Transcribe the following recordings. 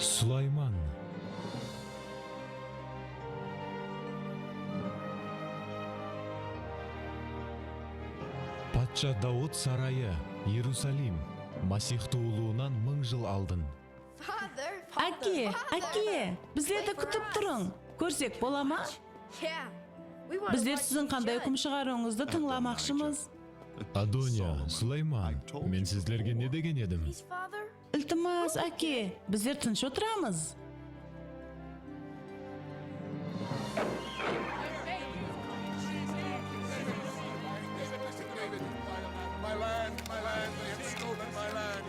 Сулайман. Патша Дауд сарайы, Иерусалим, Масих туулуунан 1000 жыл алдын. Аке, біздерді күтіп тұрың. Көрсек бола ма? Біздер сіздің қандай үкім шығаруыңызды тыңламақшымыз. Адония, Сулайман, мен сіздерге не деген едім? Илтимас, аке, біздер тыныш отырамыз. My land, they have stolen my land.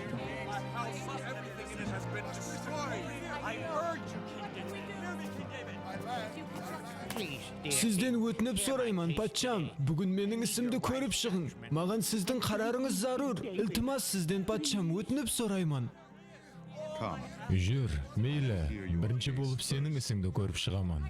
My house, everything in it has been destroyed. I urge you, King David. My land. Сізден өтініп сұраймын, патшам. Бүгін менің ісімді көріп шығың. Маған сіздің қарарыңыз зарур. Илтимас сізден, патшам, өтініп сұраймын. Жүр, мейлі, бірінші болып сенің ісіңді көріп шығамын.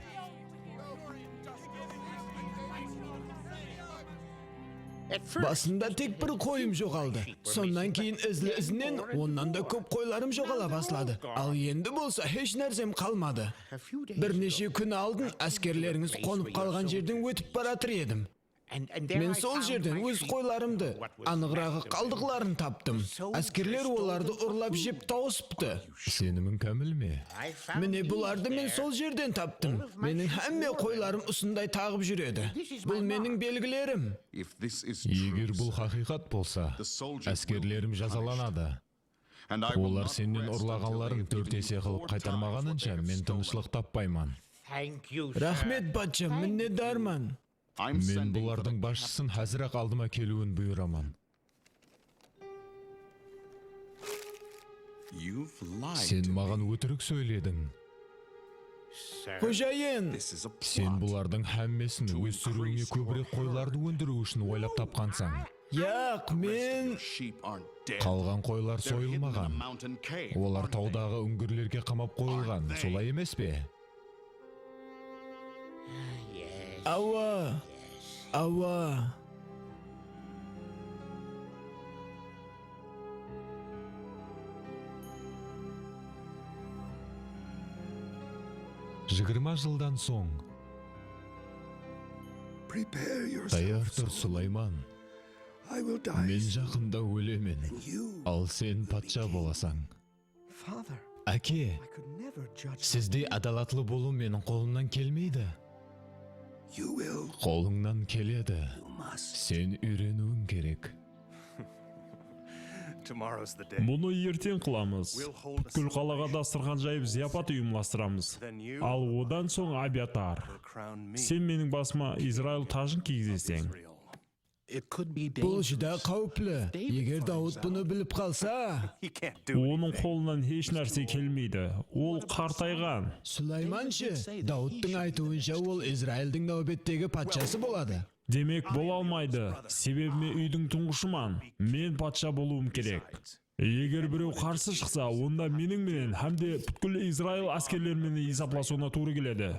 Басында тек бір қойым жоғалды. Сондан кейін ізінен оннан да көп қойларым жоғала басылады. Ал енді болса еш нәрсем қалмады. Бірнеше күн алдын әскерлеріңіз қонып қалған жерден өтіп баратыр едім. Мен сол жерден өз қойларымды, анығырағы қалдықларын таптым. Әскерлер оларды ұрлап жеп тауысыпты. Сенімің кәміл ме? Міне бұларды мен сол жерден таптым. Менің әмме қойларым ұсындай тағып жүреді. Бұл менің белгілерім. Егер бұл хақиқат болса, әскерлерім жазаланады. Олар сенен ұрлағанларын 4 есе қылып қайтармағанынша мен тынышлық таппайман. Рахмет, патшам, міннедарман. Мен бұлардың басшысын хәзірақ алдыма келуін бұйыраман. Сен маған өтірік сөйледің. Қожайын, Сен бұлардың әммесін өз сүруіңе көбірек қойларды өндіру үшін ойлап тапқансаң. яқ, мен... Қалған қойлар сойылмаған. Олар таудағы үңгірлерге қамап қойылған, солай емес пе? Ауа. Жығырма жылдан соң. Даяр тұр, Сулайман. Мен жақында өлемен, ал сен патша боласаң. Әке, сізде адалатлы болу менің қолымнан келмейді. Қолыңнан келеді. Сен үйренуің керек. Мұны ертең қыламыз. Бүткіл қалаға дастархан жайып зияпат ұйымластырамыз. Ал одан соң Абиатар. Сен менің басыма Израиль тажын кигізесің. Бұл жүда қауіплі. Егер Дауд бұны біліп қалса... Оның қолынан еш нәрсе келмейді. Ол қартайған. Сулайманшы, Дауттың айтуынша ол Израильдің нәубеттегі патшасы болады. Демек бола алмайды. Себебі мен үйдің тұңғышыман. Мен патша болуым керек. Егер біреу қарсы шықса, онда менің менен әмде бүткіл Израиль әскерлерімен есапласуына тура келеді.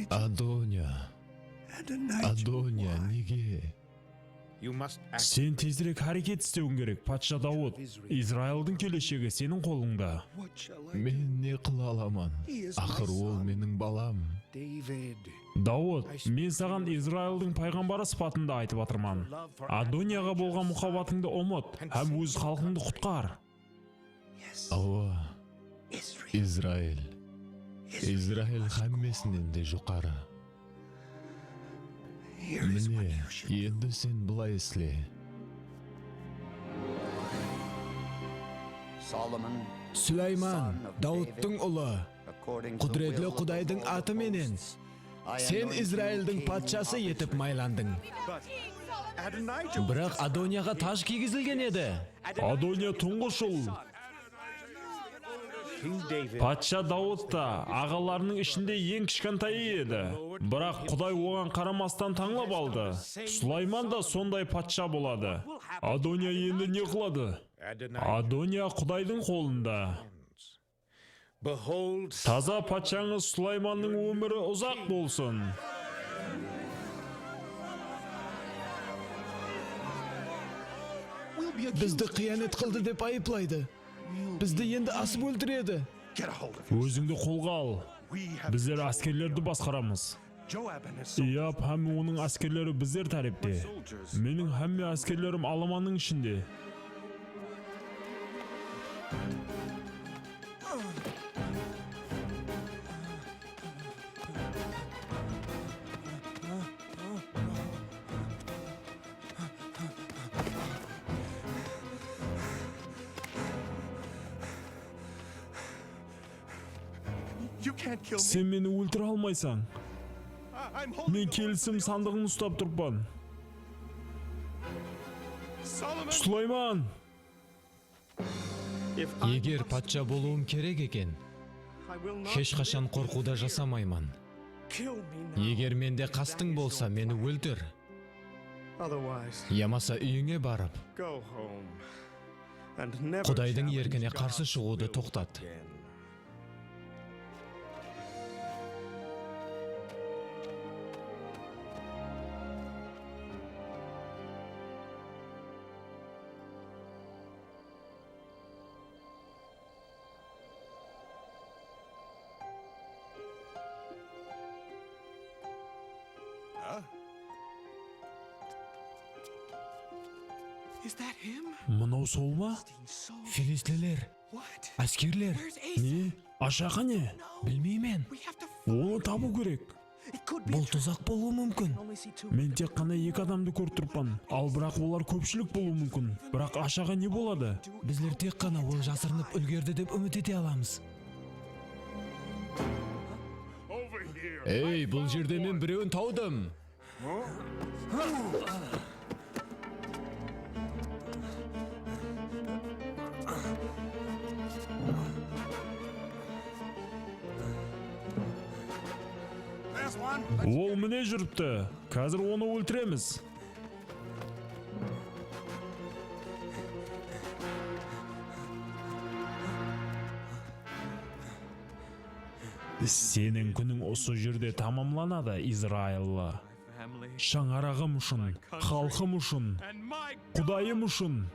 Адония, неге? Сен тезірек әрекет істеуің керек, патша Дауд. Израилдің келешегі сенің қолыңда. Мен не қыла аламан? Ақыр ол менің балам. Дауд, мен саған Израилдің пайғамбары сыпатында айтып атырман. Адонияға болған мұхаббатыңды ұмыт, һәм өз халқыңды құтқар. Ауа, Израиль әммесінен де жұқары. Міне, енді сен бұлай істе. Сулайман, Дауттың ұлы, құдіретлі Құдайдың аты менен, сен Израильдің патшасы етіп майландың. Бірақ Адонияға таж кигізілген еді. Адония тұңғыш ұл. Патша Дауд та ағаларының ішінде ең кішкентайы еді. Бірақ Құдай оған қарамастан таңлап алды. Сулайман да сондай патша болады. Адония енді не қылады? Адония Құдайдың қолында. Таза патшаңыз Сулайманның өмірі ұзақ болсын. Бізді қиянет қылды деп айыплайды. Бізді енді асып өлтіреді. Өзіңді қолға ал. Біздер әскерлерді басқарамыз. Иап һәм оның әскерлері біздер тәріпте. Менің һәмме әскерлерім аламанның ішінде. Сен мені өлтіре алмайсың. Мен келісім сандығын ұстап тұрпан. Сулайман! Егер патша болуым керек екен, еш қашан қорқуда жасамаймын. Егер менде қастың болса, мені өлтір. Ямаса үйіңе барып, Құдайдың еркіне қарсы шығуды тоқтат. Мынау сол ма? Филистилер, әскерлер. Не? Ашаға не? Білмеймен. Оны табу керек. Бұл тұзақ болуы мүмкін. Мен тек қана 2 адамды көріп тұрпан. Ал бірақ олар көпшілік болуы мүмкін. Бірақ ашаға не болады? Біздер тек қана ол жасырынып үлгерді деп үміт ете аламыз. Ей, бұл жерде мен біреуін таудым. Ол міне жүріпті. Қазір оны өлтіреміз. Сенің күнің осы жерде тамамланады, Израилы. Шаңарағым үшін, халқым үшін, Құдайым үшін.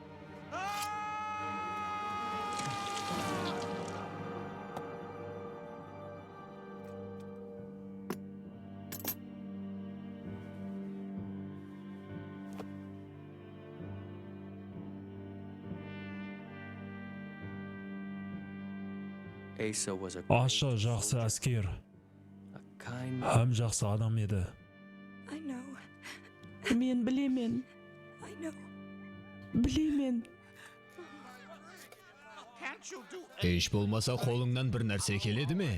Аша жақсы әскер, һәм жақсы адам еді. Мен білемен. Білемен. Еш болмаса қолыңнан бір нәрсе келеді ме?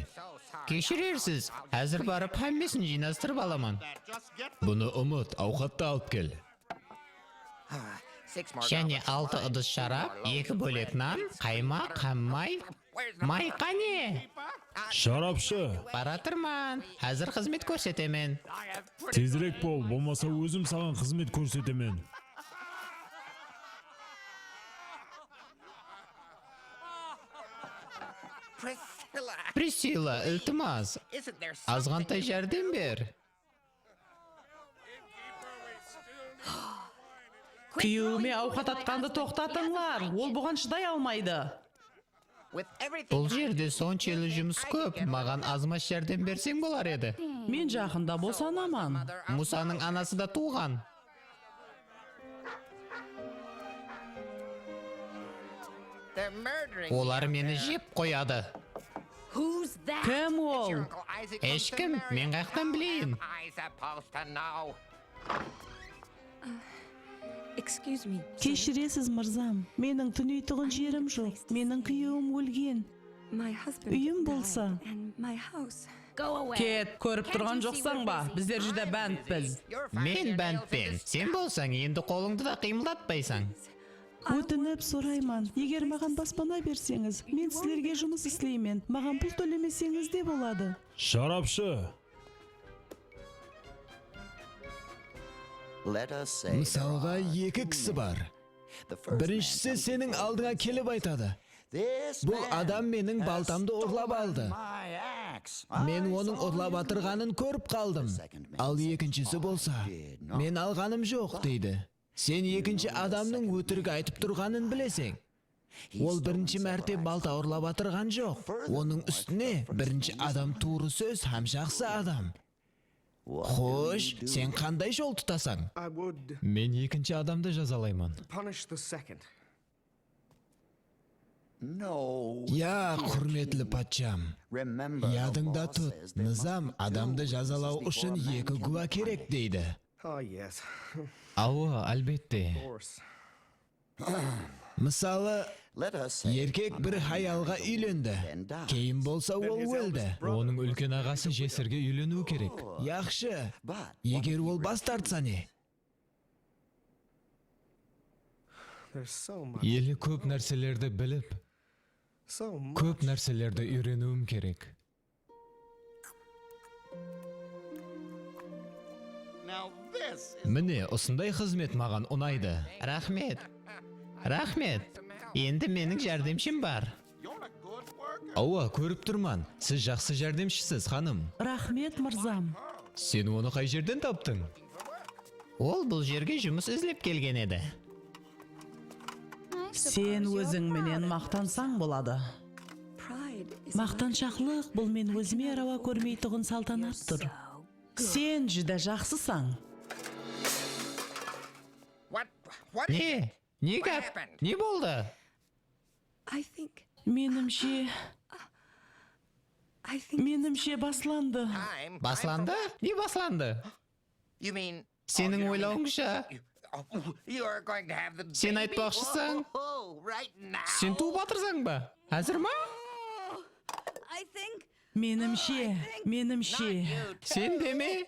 Кешірерсіз, әзір барып һәммесін жинастырып аламын. Бұны ұмыт, ауқатты алып кел. Және 6 ыдыс шарап, 2 бөлек нан, қаймақ, һәм май. Май қане? Шарапшы, Бара тұрман, әзір қызмет көрсетемен. тезірек бол, болмаса өзім саған қызмет көрсетемен. Присила, ілтимас, азғантай жәрдем бер. Күйеуіме ауқат атқанды тоқтатыңлар. Ол бұған шыдай алмайды. Бұл жерде соншелі жұмыс көп, маған азмас жәрдем берсең болар еді. Мен жақында босанаман. Мусаның анасы да туған. Олар мені жеп қояды. Кім ол? Ешкім, мен қаяқтан білейін. Кешіресіз, мырзам. Менің түнейтұғын жерім жоқ. Менің күйеуім өлген. Үйім болса. Кет, көріп тұрған жоқсаң ба? Біздер жүдә бәндпіз. Мен бәндпен. Сен болсаң, енді қолыңды да қимылдатпайсың. Өтініп сұрайман. Егер маған баспана берсеңіз, мен сілерге жұмыс істеймен. Маған пұл төлемесеңіз де болады. Шарапшы, Мысалға 2 кісі бар. Біріншісі сенің алдыңа келіп айтады. Бұл адам менің балтамды ұрлап алды. Мен оның ұрлап атырғанын көріп қалдым. Ал екіншісі болса, мен алғаным жоқ дейді. Сен екінші адамның өтірік айтып тұрғанын білесең. Ол бірінші мәрте балта ұрлап атырған жоқ. Оның үстіне бірінші адам туыры сөз һәм жақсы адам. Хош, сен қандай жол тұтасаң? I would Мен екінші адамды жазалаймын. punish the second. Я, құрметлі патшам. Ядыңда тұт, низам адамды жазалау үшін екі куә керек дейді. Oh, yes. Ауа, әлбетте. Of course. Мысалы, еркек бір хаялға үйленді. Кейін болса ол өлді. Оның үлкен ағасы жесірге үйленуі керек. Яқшы, егер ол бас тартса не? There's so much. Елі көп нәрселерді біліп, So much. көп нәрселерді үйренуім керек. Міне, осындай қызмет маған ұнайды. Рахмет. Рахмет. Енді менің жәрдемшім бар. Ауа, көріп тұрман. Сіз жақсы жәрдемшісіз, ханым. Рахмет, мырзам. Сен оны қай жерден таптың? Ол бұл жерге жұмыс ізлеп келген еді. Сен өзің менен мақтансаң болады. Мақтаншақлық бұл мен өзіме рауа көрмей тұғын салтанат тұр. Сен жүдә жақсысаң. What? Не? Не гәп? Не болды? Менімше басланды. Басланды? Не басланды? You mean Сенің ойлауыңша, you're going to have the сен айтпақшысың? right now? Сен туып атырсаң ба? Әзір ма? Менімше. Сен деме?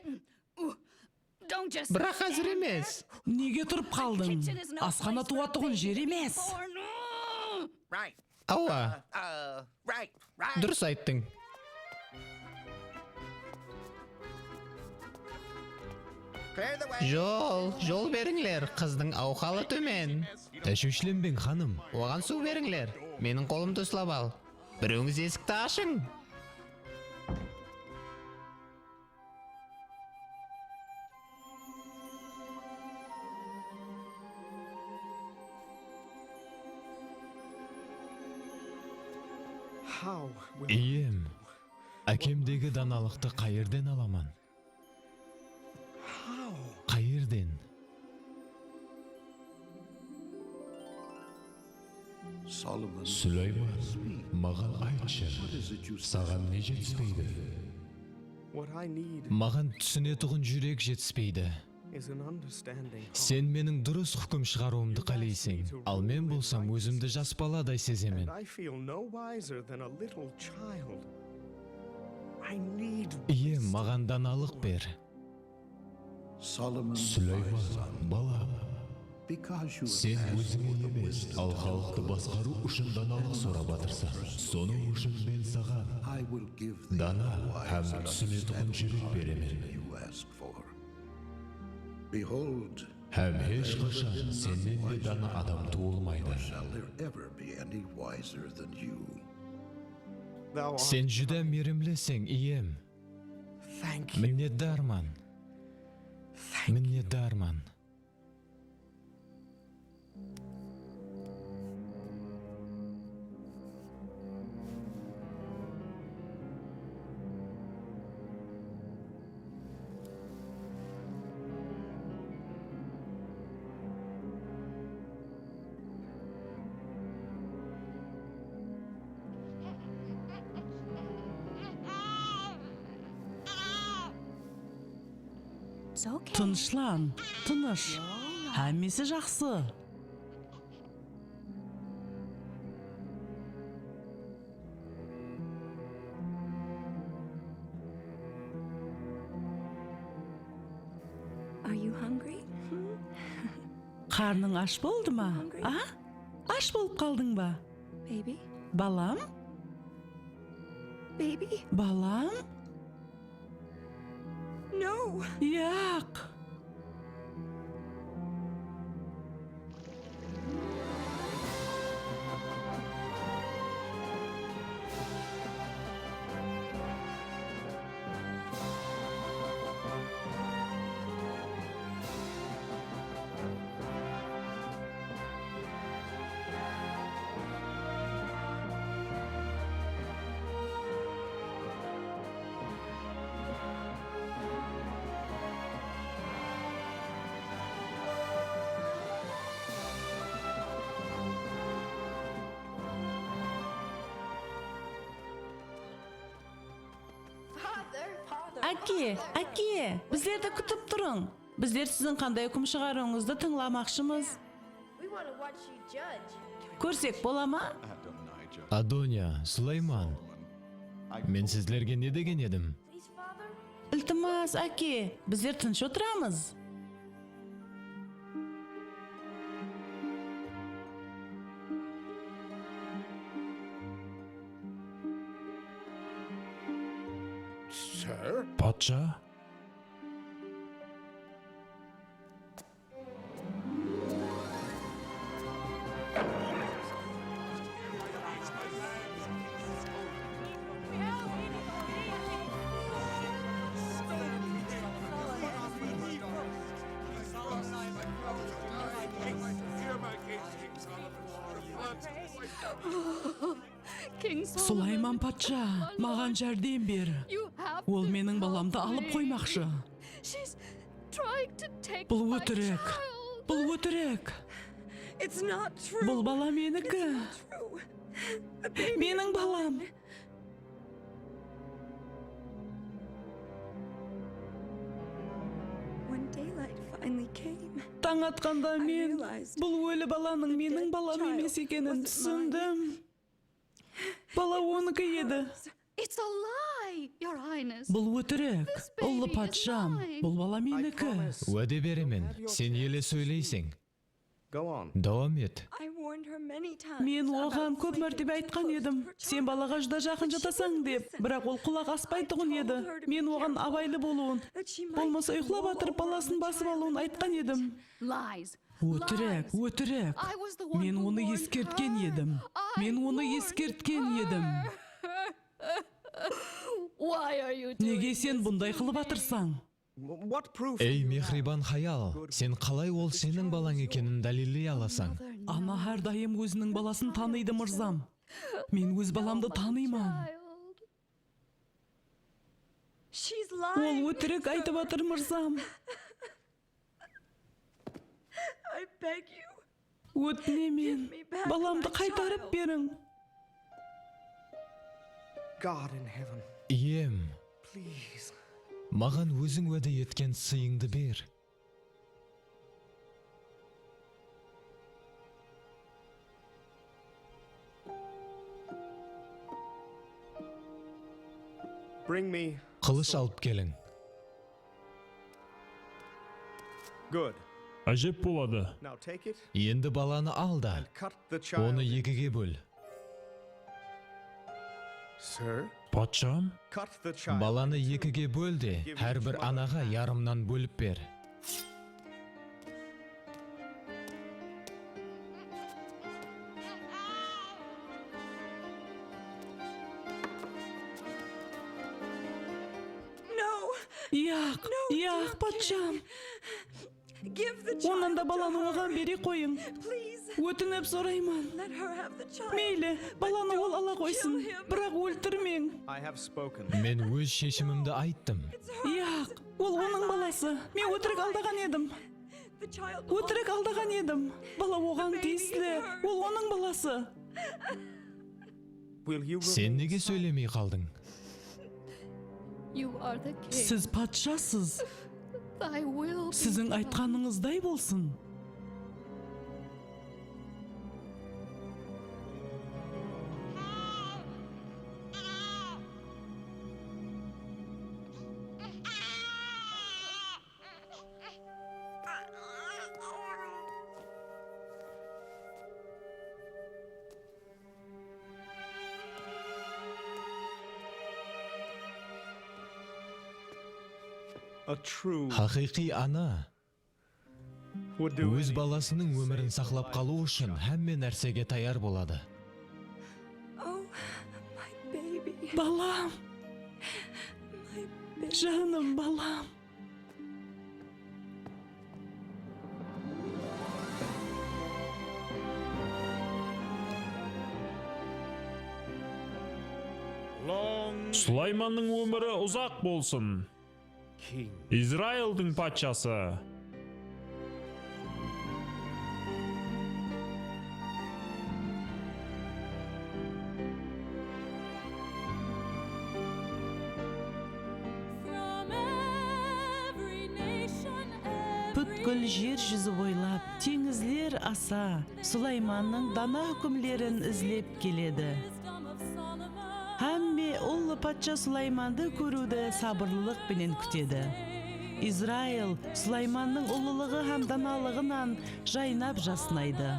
Бірақ әзір емес. Неге тұрып қалдың? Асқана туатығын жер емес. Right. Ауа, Right. дұрыс айттың. Clear the way. Жол беріңлер, қыздың ауқалы төмен. Тәшвишленбең, ханым. Оған су беріңлер. Менің қолымды ұстап ал. Біреуіңіз есікті ашың. How will Ием, әкемдегі даналықты қайырден аламан? Қайырден? Сүлейман, маған айтшы, саған не жетіспейді? what I need Маған түсінетұғын жүрек жетіспейді. is an understanding. Сен менің дұрыс хүкім шығаруымды қалейсің, ал мен болсам өзімді жас баладай сеземен. And I feel no wiser than a little child. I need Ием, маған даналық бер. Сүлейман, балам, сен өзіңе емес, ал халықты басқару үшін даналық сұрап атырсың. Соның үшін мен саған дана һәм түсінетұғын жүрек беремін. Һәм ешқашан сенен де дана адам туылмайды. thou art. Сен жүдә мейірімлісің, ием. Thank you. Міннетдарман. Міннетдарман. Тынышлан, тыныш. Әммесі жақсы. Are you hungry? Қарның аш болды ма? А? Аш болып қалдың ба? Baby? Балам? Baby? Балам? No! Яқ. Аке, біздерді күтіп тұрың. Біздер сіздің қандай үкім шығаруыңызды тыңламақшымыз. Көрсек бола ма? Адония, Сулайман, мен сіздерге не деген едім? Ілтимас, аке, біздер тыныш отырамыз. Sir? Патша? Сулайман патша, маған жәрдем бер. Ол менің баламды алып қоймақшы. Бұл өтірік. Бұл өтірік. It's not true. Бұл бала менікі. Менің балам. When daylight finally came, Таң атқанда мен бұл өлі баланың менің балам емес екенін түсіндім. Бала оныкі еді. It's a lie, Your Highness. Бұл өтірік. Ұлы патшам, бұл бала менікі. Уәде беремен, сен еле сөйлейсің. Go on. Давам ет. I warned her many times. Мен оған көп мәртебе айтқан едім. Сен балаға жүда жақын жатасаң деп, бірақ ол құлақ аспай тұғын еді. Мен оған абайлы болуын, болмаса ұйқылап атырып баласын басып алуын айтқан едім. Lies. Өтірік, өтірік. I was the one Мен who оны warned ескерткен her. едім. Мен оны ескерткен едім. Why are you doing Неге сен бұндай қылып атырсаң? What proof? Ей, мехрибан хаял, сен қалай ол сенің балаң екенін дәлелдей аласың? Ана әрдайым өзінің баласын таниды, мырзам. Мен өз баламды таниман. child? She's Ол lying. өтірік айтып атыр, мырзам. I beg you. Өтінемін. Баламды қайтарып берің. God in heaven, Ием, please. маған өзің уәде еткен сыйыңды бер. Bring me. Қылыш алып келің. Good. Әжеп болады. Now take it Енді баланы ал да, and cut the child. оны екіге бөл. Sir? Патшам? Cut the child. Баланы екіге бөл де, әрбір анаға ярымнан бөліп бер. No. Яқ, патшам. Give the Онан да child. баланы оған бере қойың. Please. Өтініп сұраймын. Let her have the child. Мейлі, баланы ол ала қойсын, бірақ өлтірмең. I have spoken. Мен өз шешімімді айттым. Яқ, ол оның баласы. Мен өтірік алдаған едім. The child. Өтірік алдаған едім. Бала оған тиесілі. Ол оның баласы. Will you Сен неге сөйлемей қалдың? You are the king. Сіз патшасыз. Thy will be Сіздің done. айтқаныңыздай болсын. a true Хақиқи ана would do өз anything. баласының өмірін сақлап қалу үшін әмме нәрсеге таяр болады. Oh, my baby. Балам, My baby. жаным балам. Long Сулайманның өмірі ұзақ болсын. king. Израилдің патшасы. From Бүткіл жер жүзі бойлап, теңізлер аса, Сулайманның дана хүкімлерін ізлеп келеді. Хамме ұлы патша Сулайманды көруді сабырлылық пенен күтеді. Израил Сулайманның ұлылығы һәм даналығынан жайнап жаснайды.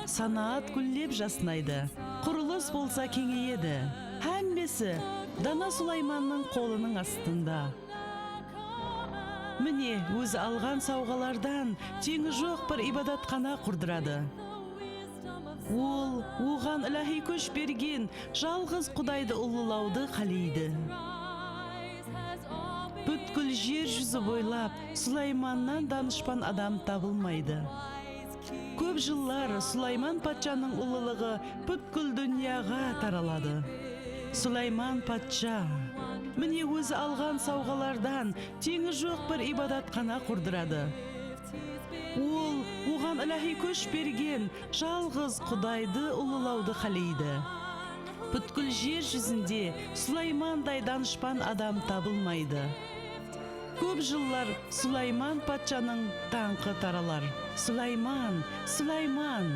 Санаат күллеп жаснайды. Құрылыс болса кеңейеді. Хаммесі дана Сулайманның қолының астында. Міне, өзі алған сауғалардан теңі жоқ бір ибадатхана құрдырады. Ол, оған илахи күш берген жалғыз Құдайды ұлылауды қалейді. Бүткіл жер жүзі бойлап, Сулайманнан данышпан адам табылмайды. Көп жыллар Сулайман патшаның ұлылығы бүткіл дүнияға таралады. Сулайман патша, міне өзі алған сауғалардан теңі жоқ бір ибадатхана құрдырады. Ол, оған илахи күш берген жалғыз Құдайды ұлылауды қалейді. Бүткіл жер жүзінде Сулаймандай данышпан адам табылмайды. Көп жыллар Сулайман патшаның даңқы таралар. Сулайман, Сулайман.